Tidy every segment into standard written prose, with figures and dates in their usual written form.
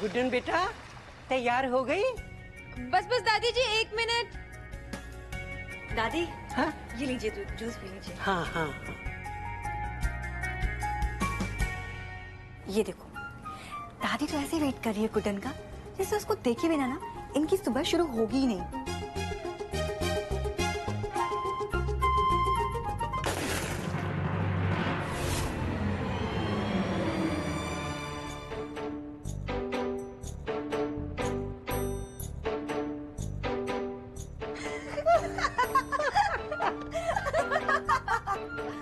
गुड्डन बेटा तैयार हो गई? बस बस दादी जी 1 मिनट। दादी हाँ ये लीजिए, जूस पी लीजिए। हाँ हाँ हाँ। ये देखो, दादी तो ऐसे वेट कर रही है गुड्डन का, जैसे उसको देखे बिना ना इनकी सुबह शुरू होगी ही नहीं।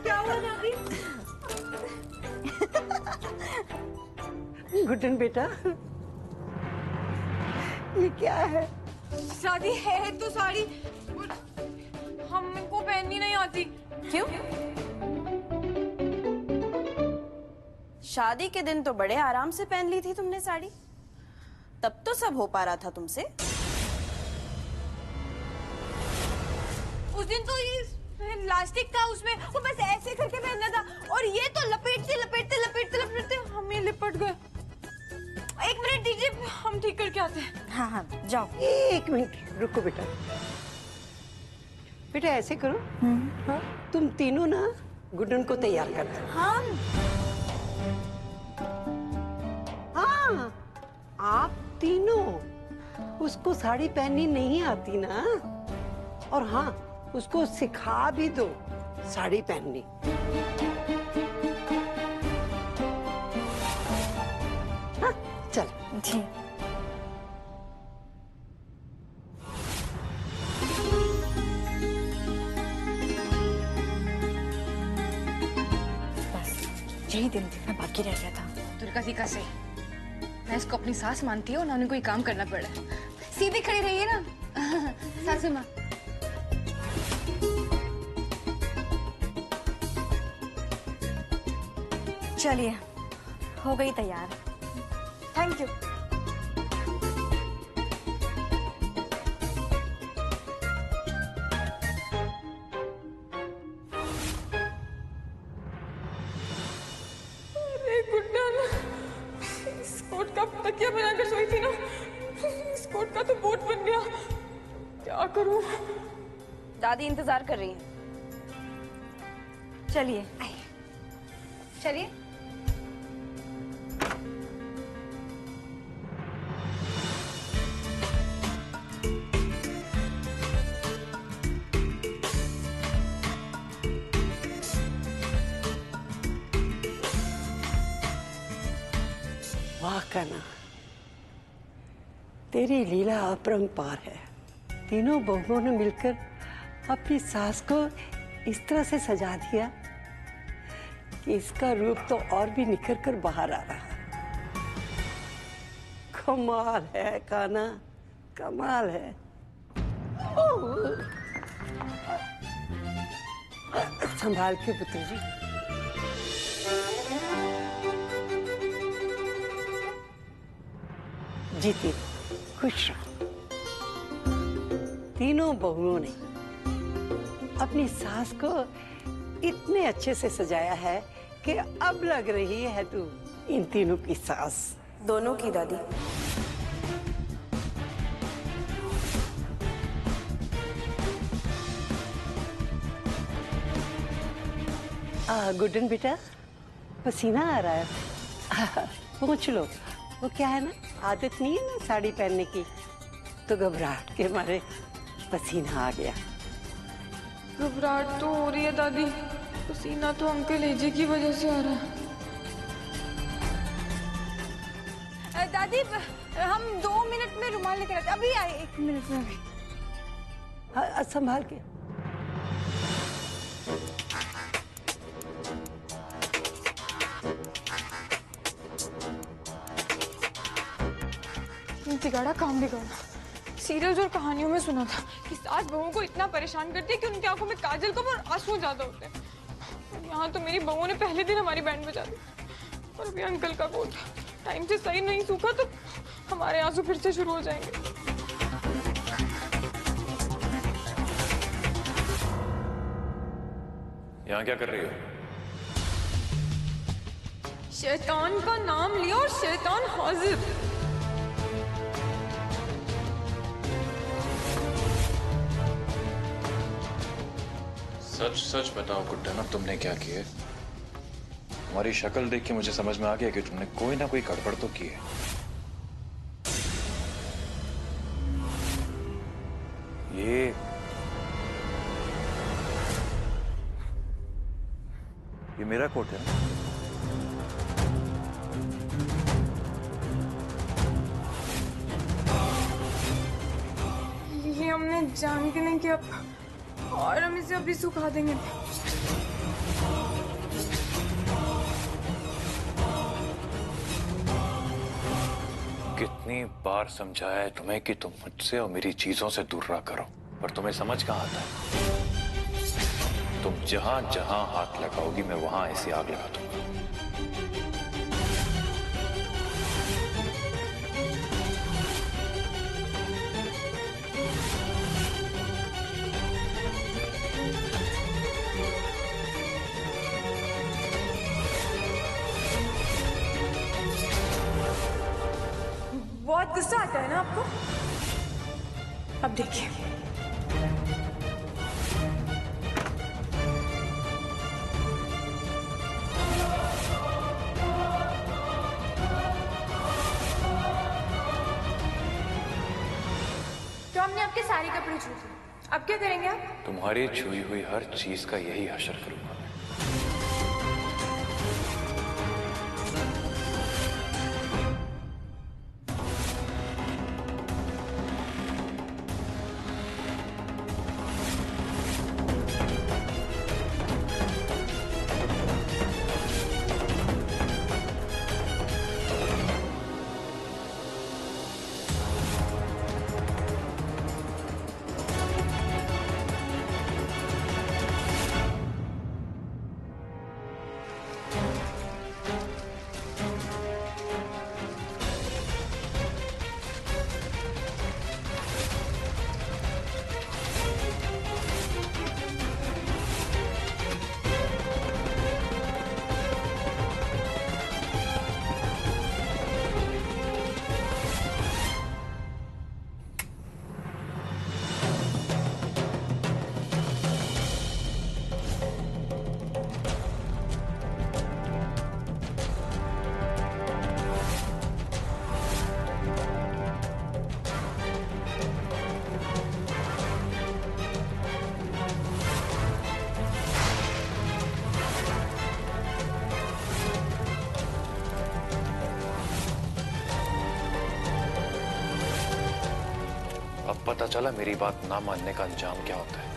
क्या हुआ दादी? गुड्डन बेटा ये क्या है? शादी है तो साड़ी हमको पहननी नहीं आती। क्यों? शादी के दिन तो बड़े आराम से पहन ली थी तुमने साड़ी, तब तो सब हो पा रहा था तुमसे। उस दिन तो ये इलास्टिक था उसमें, वो बस ऐसे करके पहनना था, और ये तो लपेटते लपेटते लपेटते लपेटते हम ये लिपट गए। 1 मिनट दीजिए, हम ठीक करके आते हैं। हाँ हाँ जाओ। 1 मिनट रुको बेटा। बेटा ऐसे करो, हाँ तुम तीनों ना गुड्डन को तैयार कर दो। हाँ हाँ आप तीनों, उसको साड़ी पहननी नहीं आती ना, और हाँ उसको सिखा भी दो साड़ी पहननी। हाँ चल। जी। बस यही दिन देखना बाकी रह गया था। दुर्गा जी का से मैं इसको अपनी सास मानती हूँ, उन्होंने कोई काम करना पड़ा। सीधी खड़ी रहिए ना सासू माँ। चलिए हो गई तैयार। Thank you. अरे गुड्डन, इस कोट का तकिया बनाकर सोई थी ना, इस कोट का तो बोट बन गया। क्या करूं? दादी इंतजार कर रही है। चलिए चलिए। वाह कान्हा, तेरी लीला अपरंपार है। तीनों बहुओं ने मिलकर अपनी सास को इस तरह से सजा दिया कि इसका रूप तो और भी निखर कर बाहर आ रहा है। कमाल है कान्हा, कमाल है। संभाल के पुत्र जी। जीती खुश रहो। तीनों बहुओं ने अपनी सास को इतने अच्छे से सजाया है कि अब लग रही है तू इन तीनों की सास। दोनों की दादी। गुड्डन बेटा पसीना आ रहा है, पूछ लो। वो क्या है ना, आदत नहीं है ना साड़ी पहनने की, तो घबराहट के मारे पसीना आ गया। घबराहट तो हो रही है दादी, पसीना तो अंकल एजे की वजह से आ रहा है। दादी हम 2 मिनट में रुमाल लेकर आते, अभी आए 1 मिनट में अभी। हाँ संभाल के। बिगाड़ा काम बिगाड़ा। सीरियल्स और कहानियों में सुना था कि सास बहुओं को इतना परेशान करती है कि उनकी आंखों में काजल कम और आंसू ज्यादा होते हैं। यहाँ तो मेरी बहुओं ने पहले दिन हमारी बैंड बजा दी, और अभी अंकल का कोट टाइम से सही नहीं सूखा तो हमारे आंसू फिर से शुरू हो जाएंगे। यहाँ क्या कर रही हो? शैतान का नाम लिया और शैतान हाजिर। सच सच बताओ गुड्डन, अब तुमने क्या किया? तुम्हारी शक्ल देख के मुझे समझ में आ गया कि तुमने कोई ना कोई गड़बड़ तो की है। ये मेरा कोट है ना? ये हमने जान के नहीं किया और हम इसे अभी सुखा देंगे। कितनी बार समझाया है तुम्हें कि तुम मुझसे और मेरी चीजों से दूर रहा करो, पर तुम्हें समझ कहाँ आता है? तुम जहां जहां हाथ लगाओगी मैं वहां ऐसी आग लगा दूंगा। बहुत गुस्सा आता है ना आपको? अब देखिए, तो हमने आपके सारे कपड़े छू दिए, अब क्या करेंगे आप? तुम्हारी छुई हुई हर चीज का यही हश्र करूंगा। अब पता चला मेरी बात ना मानने का अंजाम क्या होता है।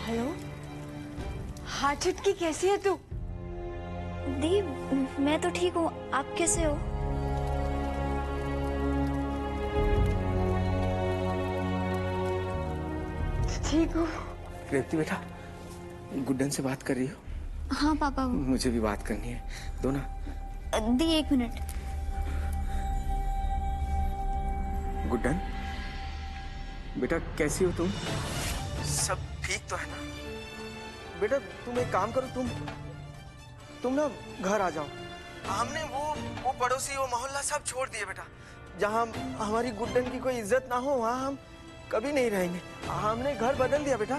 हेलो, हाँ चुटकी, कैसी है तू? दी, मैं तो ठीक हूँ, आप कैसे हो? ठीक हूँ। रेवती बेटा, गुड्डन से बात कर रही हो? हाँ पापा। मुझे भी बात करनी है, दो ना। दी 1 मिनट। गुड्डन बेटा, कैसी हो तुम? सब ठीक तो है ना? बेटा तुम एक काम करो, तुम ना घर आ जाओ। हमने वो पड़ोसी, वो मोहल्ला सब छोड़ दिए बेटा। जहाँ हमारी गुड्डन की कोई इज्जत ना हो वहाँ हम कभी नहीं रहेंगे। हमने घर बदल दिया बेटा।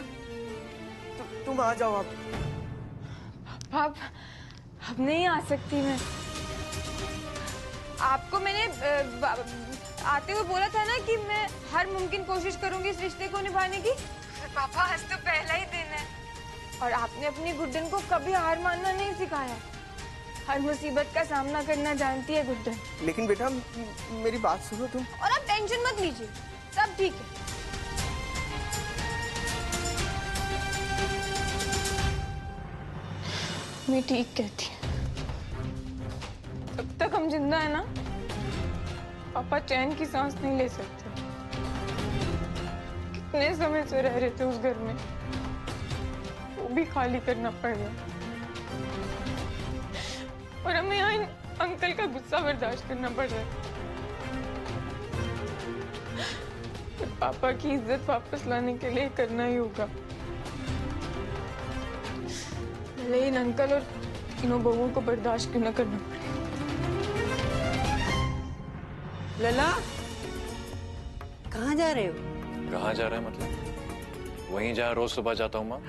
तुम आ जाओ अब। पाप, अब नहीं आ सकती मैं। आपको मैंने आते हुए बोला था ना कि मैं हर मुमकिन कोशिश करूंगी इस रिश्ते को निभाने की। पापा, आज तो पहला ही दिन है और आपने अपनी गुड्डन को कभी हार मानना नहीं सिखाया। हर मुसीबत का सामना करना जानती है गुड्डन। लेकिन बेटा मेरी बात सुनो तुम। और आप टेंशन मत लीजिए, सब ठीक है। मैं ठीक कहती हूँ। जब तक हम जिंदा है ना, पापा चैन की सांस नहीं ले सकते। कितने समय से रह रहे थे उस घर में, वो भी खाली करना पड़ गया। और हमें यहाँ इन अंकल का गुस्सा बर्दाश्त करना पड़ रहा है। पापा की इज्जत वापस लाने के लिए करना ही होगा। भले इन अंकल और इन बहुओं को बर्दाश्त क्यों न करना पड़े। लला, कहाँ जा रहे हो? कहाँ जा रहा है मतलब? वहीं जहाँ रोज सुबह जाता हूँ माँ।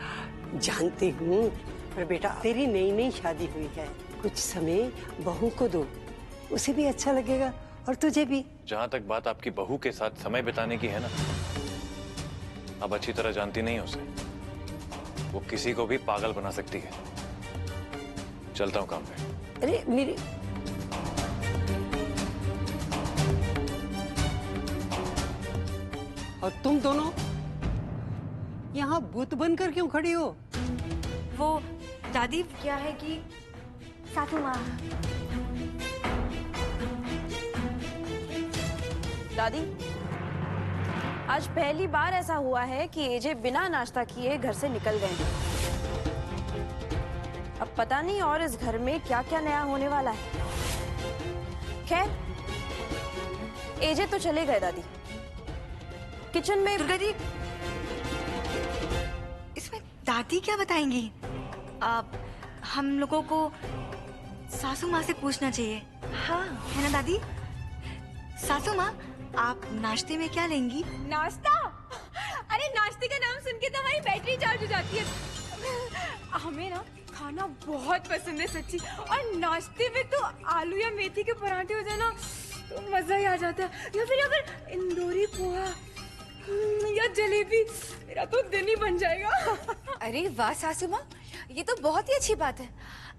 जानती हूँ, पर बेटा तेरी नई नई शादी हुई है, कुछ समय बहू को दो, उसे भी अच्छा लगेगा और तुझे भी। जहाँ तक बात आपकी बहू के साथ समय बिताने की है ना, अब अच्छी तरह जानती नहीं हो उसे। वो किसी को भी पागल बना सकती है। चलता हूँ काम पे। अरे मेरी और तुम दोनों यहाँ भूत बनकर क्यों खड़ी हो? वो दादी क्या है कि सासू माँ। दादी, आज पहली बार ऐसा हुआ है कि एजे बिना नाश्ता किए घर से निकल गए हैं। अब पता नहीं और इस घर में क्या क्या नया होने वाला है। खैर, एजे तो चले गए दादी। किचन में दुर्गा दी, इसमें दादी क्या बताएंगी? हम लोगों को सासू माँ से पूछना चाहिए। हाँ है ना दादी? सासू माँ, आप नाश्ते में क्या लेंगी? नाश्ता? अरे नाश्ते का नाम सुन के तो हमारी बैटरी चार्ज हो जाती है। हमें ना खाना बहुत पसंद है सच्ची, और नाश्ते में तो आलू या मेथी के पराठे हो जाए ना तो मजा ही आ जाता है। या फिर इंदौरी पोहा या जलेबी, मेरा तो दिन ही बन जाएगा। अरे वाह सासू माँ, ये तो बहुत ही अच्छी बात है।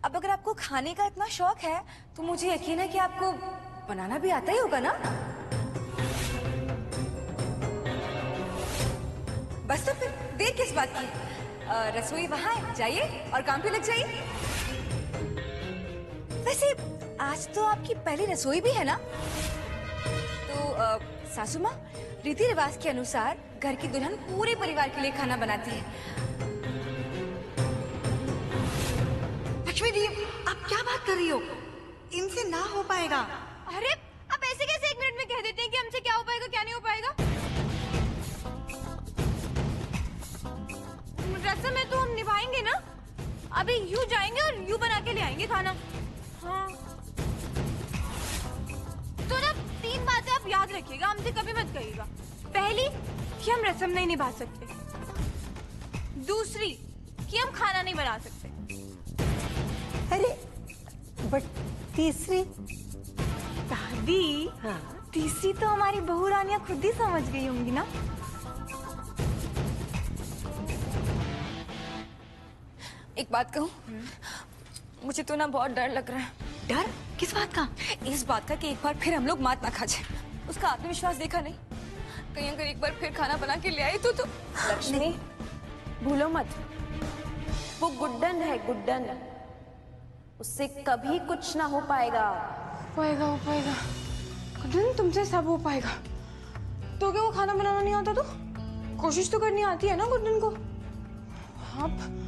अब अगर आपको खाने का इतना शौक है तो मुझे यकीन है कि आपको बनाना भी आता ही होगा ना? बस तो फिर देर किस बात की? रसोई वहां है, जाइए और काम पे लग जाइए। वैसे आज तो आपकी पहली रसोई भी है ना? तो सासू माँ, रीति रिवाज के अनुसार घर की दुल्हन पूरे परिवार के लिए खाना बनाती है। लक्ष्मी दी, आप क्या बात कर रही हो? इनसे ना हो पाएगा। अरे आप ऐसे कैसे 1 मिनट में कह देते हैं कि हमसे क्या हो पाएगा क्या नहीं हो पाएगा? रस्म है तो हम निभाएंगे ना। अभी यूं जाएंगे और यूं बना के ले आएंगे खाना। हाँ तो ना 3 बातें आप याद रखिएगा, हमसे कभी मत कहिएगा। पहली कि हम रस्म नहीं निभा सकते, दूसरी कि हम खाना नहीं बना सकते, अरे बट तीसरी? दादी हाँ, तीसरी तो हमारी बहू रानियां खुद ही समझ गई होंगी ना। एक बात कहूँ, मुझे तो ना बहुत डर लग रहा है। डर? किस बात का? इस बात का कि एक बार फिर हम लोग मात ना खा जाए। उसका आत्मविश्वास देखा नहीं? कहीं अगर एक बार फिर खाना बना के ले आई तो लक्ष्मी, भूलो मत, वो गुड्डन है, गुड्डन। उससे कभी कुछ ना हो पाएगा। हो पाएगा गुड्डन, तुमसे सब हो पाएगा। तो क्या वो खाना बनाना नहीं आता? तो कोशिश तो करनी आती है ना गुड्डन को। आप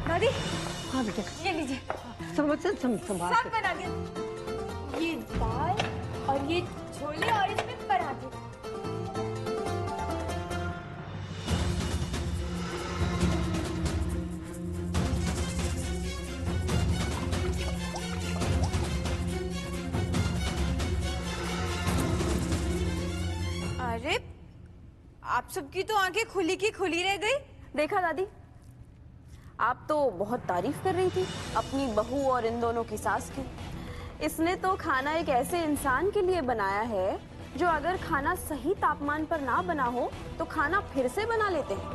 दादी, हाँ बेटा, ये लीजिए, संभाल सब बना दिया। ये दाल और ये छोले और इसमें पराठे। अरे, आप सबकी तो आंखें खुली की खुली रह गई। देखा दादी, आप तो बहुत तारीफ कर रही थी अपनी बहू और इन दोनों की सास की। इसने तो खाना एक ऐसे इंसान के लिए बनाया है जो अगर खाना सही तापमान पर ना बना हो तो खाना फिर से बना लेते हैं,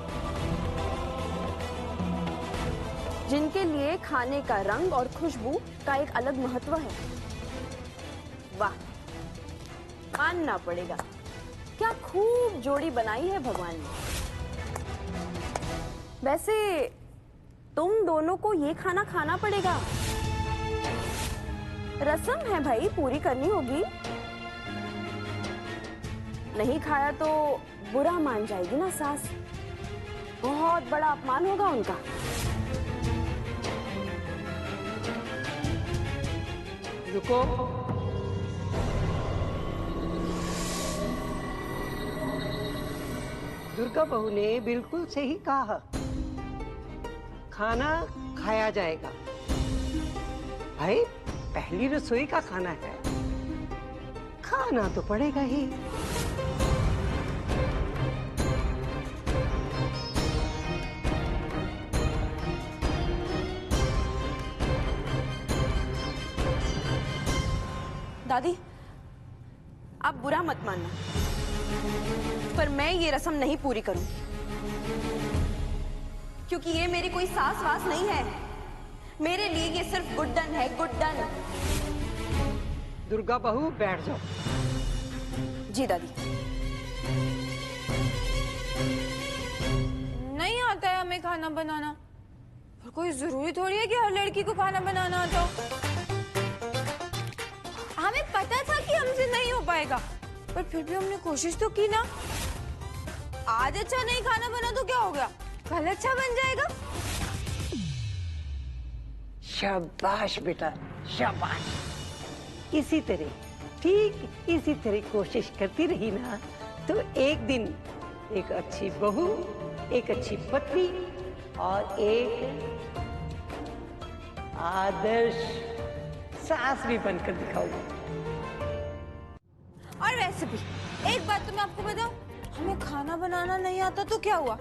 जिनके लिए खाने का रंग और खुशबू का एक अलग महत्व है। वाह, मानना पड़ेगा, क्या खूब जोड़ी बनाई है भगवान ने। वैसे तुम दोनों को ये खाना खाना पड़ेगा, रस्म है भाई, पूरी करनी होगी। नहीं खाया तो बुरा मान जाएगी ना सास, बहुत बड़ा अपमान होगा उनका। रुको, दुर्गा बहू ने बिल्कुल सही कहा, खाना खाया जाएगा। भाई पहली रसोई का खाना है, खाना तो पड़ेगा ही। दादी, आप बुरा मत मानना, पर मैं ये रस्म नहीं पूरी करूंगी, क्योंकि ये मेरी कोई सास वास नहीं है। मेरे लिए ये सिर्फ गुड्डन है, गुड्डन। दुर्गा बहू बैठ जाओ। जी दादी। नहीं आता है हमें खाना बनाना, पर कोई जरूरी थोड़ी है कि हर लड़की को खाना बनाना आता हो। हमें पता था कि हमसे नहीं हो पाएगा, पर फिर भी हमने कोशिश तो की ना। आज अच्छा नहीं खाना बना तो क्या हो गया, कल अच्छा बन जाएगा। शाबाश बेटा, शाबाश। इसी तरह, ठीक इसी तरह कोशिश करती रही ना तो एक दिन एक अच्छी बहू, एक अच्छी पत्नी और एक आदर्श सास भी बनकर दिखाऊंगी। और वैसे भी एक बात तो मैं आपको बताऊं, हमें खाना बनाना नहीं आता तो क्या हुआ,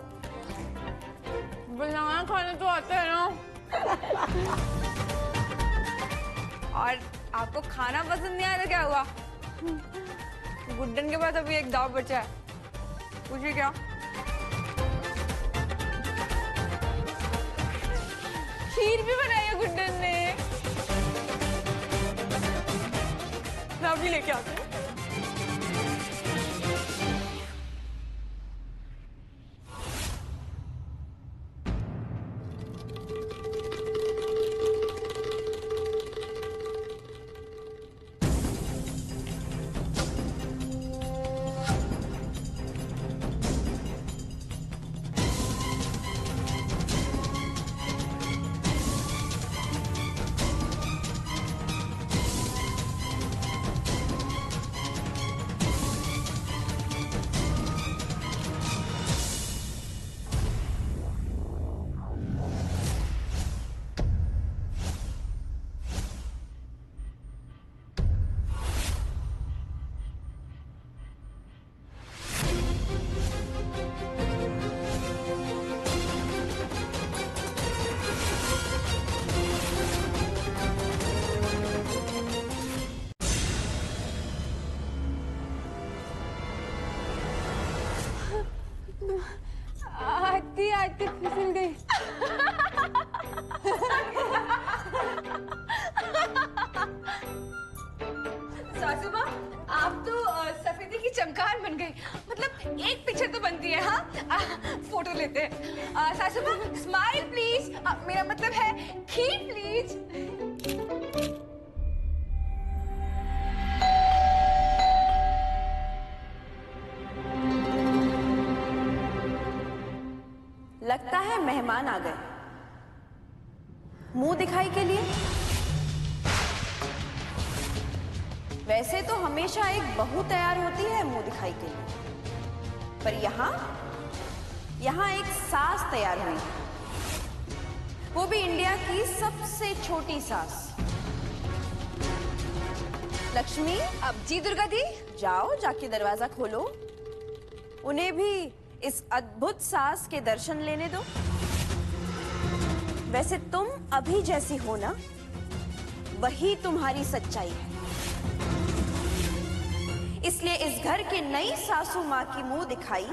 बनाना खाना तो आता है ना। और आपको खाना पसंद नहीं आया तो क्या हुआ, गुड्डन के पास अभी एक दाव बचा है, पूछिए क्या। खीर भी बनाई है गुड्डन ने, मैं अभी लेके आती हूँ। आती फिसल गई। सासू माँ, आप तो सफेदी की चमकार बन गई, मतलब एक पिक्चर तो बनती है। हाँ, फोटो लेते हैं। सासू माँ स्माइल प्लीज, मेरा मतलब है खीर प्लीज। लगता है मेहमान आ गए मुंह दिखाई के लिए। वैसे तो हमेशा एक बहू तैयार होती है मुंह दिखाई के लिए, पर यहाँ एक सास तैयार हुई है, वो भी इंडिया की सबसे छोटी सास। लक्ष्मी, अब जी दुर्गा दी, जाओ जाके दरवाजा खोलो, उन्हें भी इस अद्भुत सास के दर्शन लेने दो। वैसे तुम अभी जैसी हो ना, वही तुम्हारी सच्चाई है। इसलिए इस घर की नई सासू माँ की मुंह दिखाई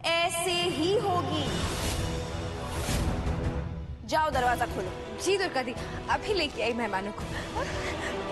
ऐसे ही होगी। जाओ दरवाजा खोलो। जी दुर्गा दी, अभी लेके आई मेहमानों को।